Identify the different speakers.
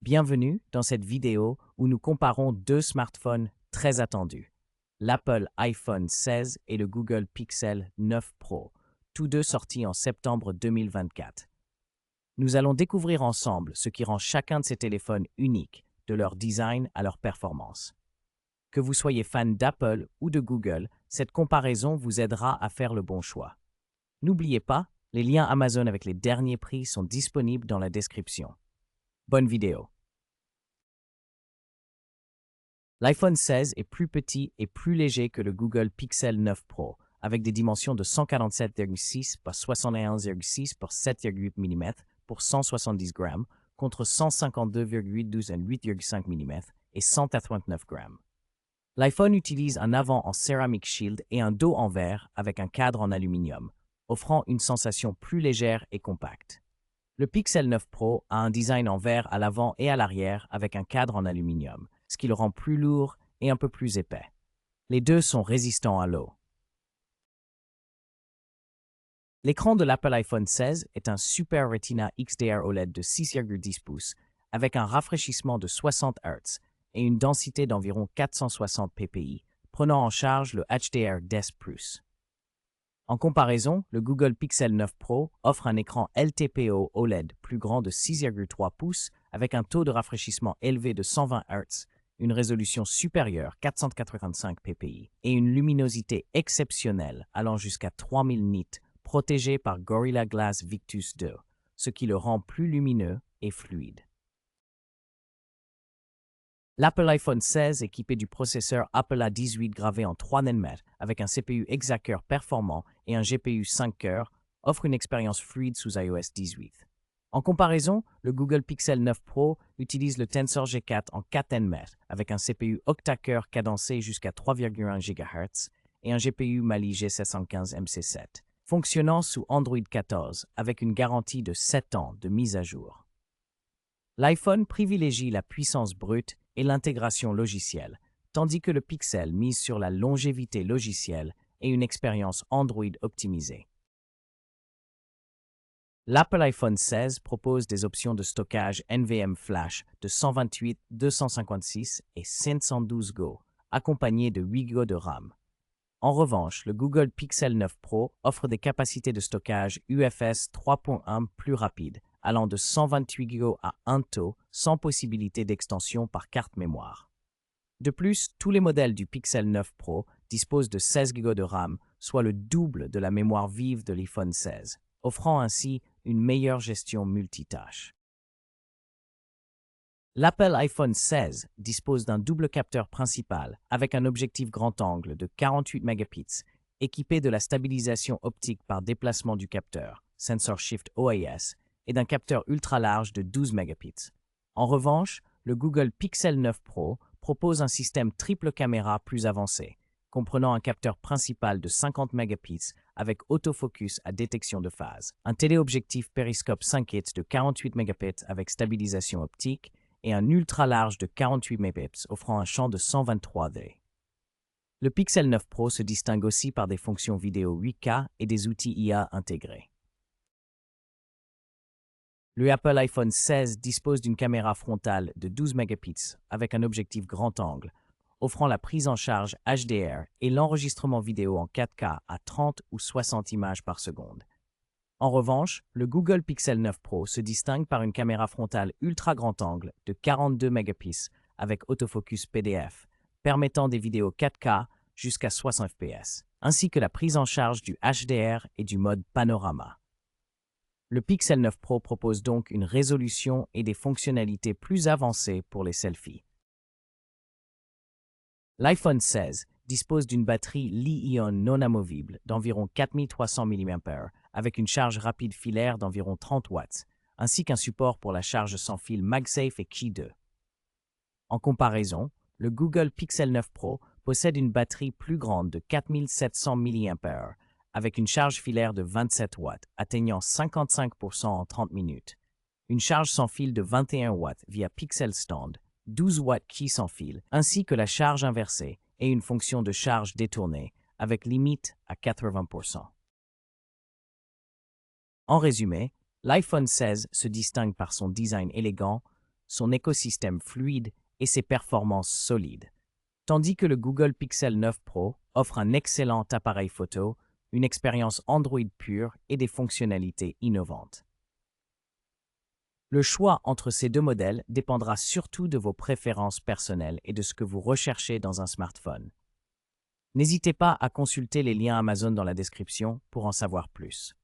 Speaker 1: Bienvenue dans cette vidéo où nous comparons deux smartphones très attendus, l'Apple iPhone 16 et le Google Pixel 9 Pro, tous deux sortis en septembre 2024. Nous allons découvrir ensemble ce qui rend chacun de ces téléphones unique, de leur design à leur performance. Que vous soyez fan d'Apple ou de Google, cette comparaison vous aidera à faire le bon choix. N'oubliez pas, les liens Amazon avec les derniers prix sont disponibles dans la description. Bonne vidéo. L'iPhone 16 est plus petit et plus léger que le Google Pixel 9 Pro, avec des dimensions de 147,6 par 61,6 par 7,8 mm pour 170 grammes, contre 152,8 12 et 8,5 mm et 189 grammes. L'iPhone utilise un avant en Ceramic Shield et un dos en verre avec un cadre en aluminium, offrant une sensation plus légère et compacte. Le Pixel 9 Pro a un design en verre à l'avant et à l'arrière avec un cadre en aluminium, ce qui le rend plus lourd et un peu plus épais. Les deux sont résistants à l'eau. L'écran de l'Apple iPhone 16 est un Super Retina XDR OLED de 6,10 pouces avec un rafraîchissement de 60 Hz et une densité d'environ 460 ppi, prenant en charge le HDR10+. En comparaison, le Google Pixel 9 Pro offre un écran LTPO OLED plus grand de 6,3 pouces avec un taux de rafraîchissement élevé de 120 Hz, une résolution supérieure 485 ppi et une luminosité exceptionnelle allant jusqu'à 3000 nits, protégée par Gorilla Glass Victus 2, ce qui le rend plus lumineux et fluide. L'Apple iPhone 16, équipé du processeur Apple A18 gravé en 3 nm avec un CPU Exacure performant et un GPU 5 cœurs, offre une expérience fluide sous iOS 18. En comparaison, le Google Pixel 9 Pro utilise le Tensor G4 en 4 nm avec un CPU octa-cœur cadencé jusqu'à 3,1 GHz et un GPU Mali G715 MC7, fonctionnant sous Android 14 avec une garantie de 7 ans de mise à jour. L'iPhone privilégie la puissance brute et l'intégration logicielle, tandis que le Pixel mise sur la longévité logicielle et une expérience Android optimisée. L'Apple iPhone 16 propose des options de stockage NVMe Flash de 128, 256 et 512 Go, accompagnées de 8 Go de RAM. En revanche, le Google Pixel 9 Pro offre des capacités de stockage UFS 3.1 plus rapides, allant de 128 Go à 1 TB sans possibilité d'extension par carte mémoire. De plus, tous les modèles du Pixel 9 Pro disposent de 16 Go de RAM, soit le double de la mémoire vive de l'iPhone 16, offrant ainsi une meilleure gestion multitâche. L'Apple iPhone 16 dispose d'un double capteur principal avec un objectif grand angle de 48 mégapixels, équipé de la stabilisation optique par déplacement du capteur, Sensor Shift OIS, et d'un capteur ultra large de 12 mégapixels. En revanche, le Google Pixel 9 Pro propose un système triple caméra plus avancé, comprenant un capteur principal de 50 mégapixels avec autofocus à détection de phase, un téléobjectif périscope 5x de 48 mégapixels avec stabilisation optique et un ultra large de 48 mégapixels offrant un champ de 123D. Le Pixel 9 Pro se distingue aussi par des fonctions vidéo 8K et des outils IA intégrés. Le Apple iPhone 16 dispose d'une caméra frontale de 12 mégapixels avec un objectif grand angle, offrant la prise en charge HDR et l'enregistrement vidéo en 4K à 30 ou 60 images par seconde. En revanche, le Google Pixel 9 Pro se distingue par une caméra frontale ultra grand angle de 42 mégapixels avec autofocus PDF, permettant des vidéos 4K jusqu'à 60 fps, ainsi que la prise en charge du HDR et du mode panorama. Le Pixel 9 Pro propose donc une résolution et des fonctionnalités plus avancées pour les selfies. L'iPhone 16 dispose d'une batterie Li-ion non amovible d'environ 4300 mAh avec une charge rapide filaire d'environ 30 watts, ainsi qu'un support pour la charge sans fil MagSafe et Qi 2. En comparaison, le Google Pixel 9 Pro possède une batterie plus grande de 4700 mAh avec une charge filaire de 27 watts, atteignant 55% en 30 minutes, une charge sans fil de 21 watts via Pixel Stand, 12 watts Qi sans fil, ainsi que la charge inversée et une fonction de charge détournée avec limite à 80%. En résumé, l'iPhone 16 se distingue par son design élégant, son écosystème fluide et ses performances solides. Tandis que le Google Pixel 9 Pro offre un excellent appareil photo, une expérience Android pure et des fonctionnalités innovantes. Le choix entre ces deux modèles dépendra surtout de vos préférences personnelles et de ce que vous recherchez dans un smartphone. N'hésitez pas à consulter les liens Amazon dans la description pour en savoir plus.